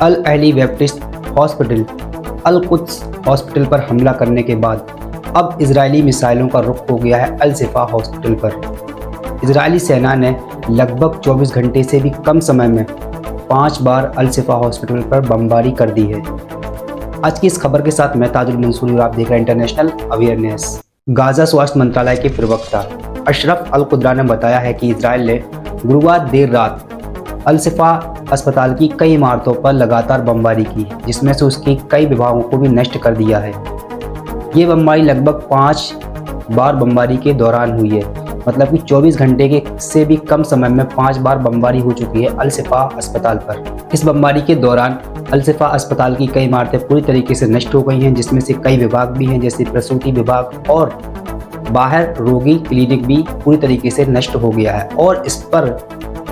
अल Ahli Baptist hospital अल Quds hospital पर हमला करने के बाद अब इजरायली मिसाइलों का रुख हो गया है अल शिफा हॉस्पिटल पर। इजरायली सेना ने लगभग 24 घंटे से भी कम समय में 5 बार अल शिफा हॉस्पिटल पर बमबारी कर दी है। आज की इस खबर के साथ मैं ताजुल मंसूरी और आप देख रहे हैं इंटरनेशनल अवेयरनेस। गाजा स्वास्थ्य मंत्रालय के प्रवक्ता अशरफ अल कुद्रा ने बताया है कि इजराइल ने गुरुवार देर रात अल शिफा अस्पताल की कई इमारतों पर लगातार बमबारी की, जिसमें से उसके कई विभागों को भी नष्ट कर दिया है। ये बमबारी लगभग 5 बार बमबारी के दौरान हुई है, मतलब कि 24 घंटे के से भी कम समय में 5 बार बमबारी हो चुकी है अल शिफा अस्पताल पर। इस बमबारी के दौरान अल शिफा अस्पताल की कई इमारतें पूरी तरीके से नष्ट हो गई हैं, जिसमें से कई विभाग भी हैं जैसे प्रसूति विभाग और बाहर रोगी क्लिनिक भी पूरी तरीके से नष्ट हो गया है और इस पर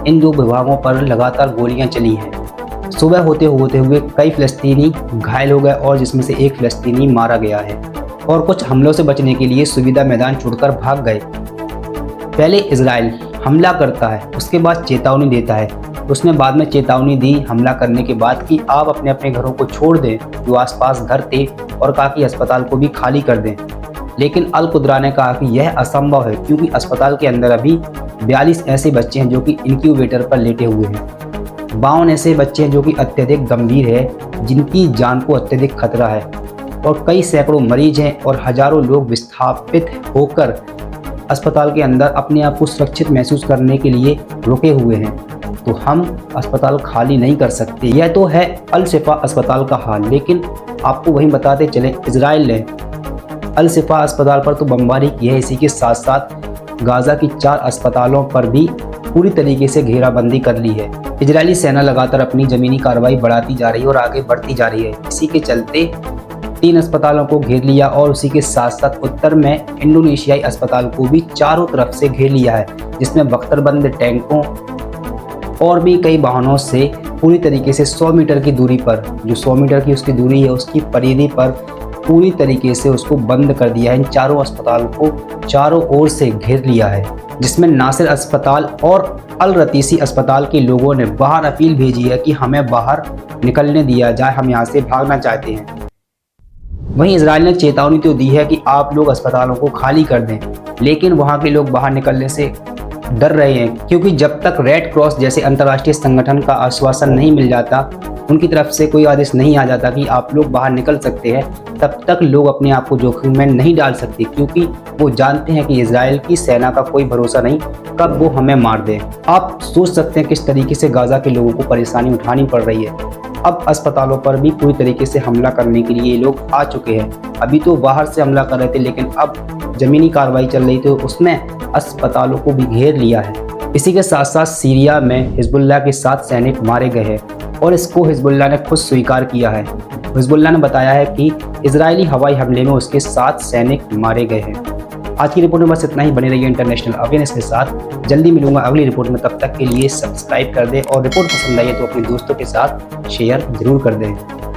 इन 2 विभागों पर लगातार गोलियां चली हैं। सुबह होते हुए कई फ़लस्तीनी घायल हो गए और जिसमें से एक फ़लस्तीनी मारा गया है और कुछ हमलों से बचने के लिए सुविधा मैदान छोड़कर भाग गए। पहले इजराइल हमला करता है, उसके बाद चेतावनी देता है। उसने बाद में चेतावनी दी हमला करने के बाद कि आप अपने अपने घरों को छोड़ दें जो आसपास घर थे और कहा कि अस्पताल को भी खाली कर दें। लेकिन अल कुद्रा ने कहा कि यह असंभव है क्योंकि अस्पताल के अंदर अभी 42 ऐसे बच्चे हैं जो कि इंक्यूबेटर पर लेटे हुए हैं। 52 ऐसे बच्चे हैं जो कि अत्यधिक गंभीर है, जिनकी जान को अत्यधिक खतरा है और कई सैकड़ों मरीज हैं और हजारों लोग विस्थापित होकर अस्पताल के अंदर अपने आप को सुरक्षित महसूस करने के लिए रुके हुए हैं। तो हम अस्पताल खाली नहीं कर सकते। यह तो है अल शिफा अस्पताल का हाल, लेकिन आपको वहीं बताते चले इजराइल ने अल शिफा अस्पताल पर तो बमबारी की है, इसी के साथ साथ गाजा की 4 अस्पतालों पर भी पूरी तरीके से घेराबंदी कर ली है। इजरायली सेना लगातार अपनी ज़मीनी कार्रवाई बढ़ाती जा रही है और आगे बढ़ती जा रही है। इसी के चलते 3 अस्पतालों को घेर लिया और उसी के साथ साथ उत्तर में इंडोनेशियाई अस्पताल को भी चारों तरफ से घेर लिया है, जिसमें बख्तरबंद टैंकों और भी कई वाहनों से पूरी तरीके से 100 मीटर की दूरी पर, जो 100 मीटर की उसकी दूरी है, उसकी परिधि पर पूरी तरीके से उसको बंद कर दिया है। इन चारों अस्पताल को चारों ओर से घेर लिया है, जिसमें नासिर अस्पताल और अल रतीसी अस्पताल के लोगों ने बाहर अपील भेजी है कि हमें बाहर निकलने दिया जाए, हम यहाँ से भागना चाहते हैं। वहीं इजराइल ने चेतावनी तो दी है कि आप लोग अस्पतालों को खाली कर दें, लेकिन वहाँ के लोग बाहर निकलने से डर रहे हैं क्योंकि जब तक रेड क्रॉस जैसे अंतर्राष्ट्रीय संगठन का आश्वासन नहीं मिल जाता, उनकी तरफ से कोई आदेश नहीं आ जाता कि आप लोग बाहर निकल सकते हैं, तब तक लोग अपने आप को जोखिम में नहीं डाल सकते, क्योंकि वो जानते हैं कि इजराइल की सेना का कोई भरोसा नहीं कब वो हमें मार दे। आप सोच सकते हैं किस तरीके से गाजा के लोगों को परेशानी उठानी पड़ रही है। अब अस्पतालों पर भी पूरी तरीके से हमला करने के लिए ये लोग आ चुके हैं। अभी तो बाहर से हमला कर रहे थे, लेकिन अब ज़मीनी कार्रवाई चल रही थी, उसमें अस्पतालों को भी घेर लिया है। इसी के साथ साथ सीरिया में हिजबुल्लाह के 7 सैनिक मारे गए हैं और इसको हिजबुल्लाह ने खुद स्वीकार किया है। हिजबुल्लाह ने बताया है कि इजरायली हवाई हमले में उसके 7 सैनिक मारे गए हैं। आज की रिपोर्ट में बस इतना ही। बने रहिए इंटरनेशनल अवेयरनेस के साथ। जल्दी मिलूंगा अगली रिपोर्ट में, तब तक के लिए सब्सक्राइब कर दें और रिपोर्ट पसंद आई है तो अपने दोस्तों के साथ शेयर जरूर कर दें।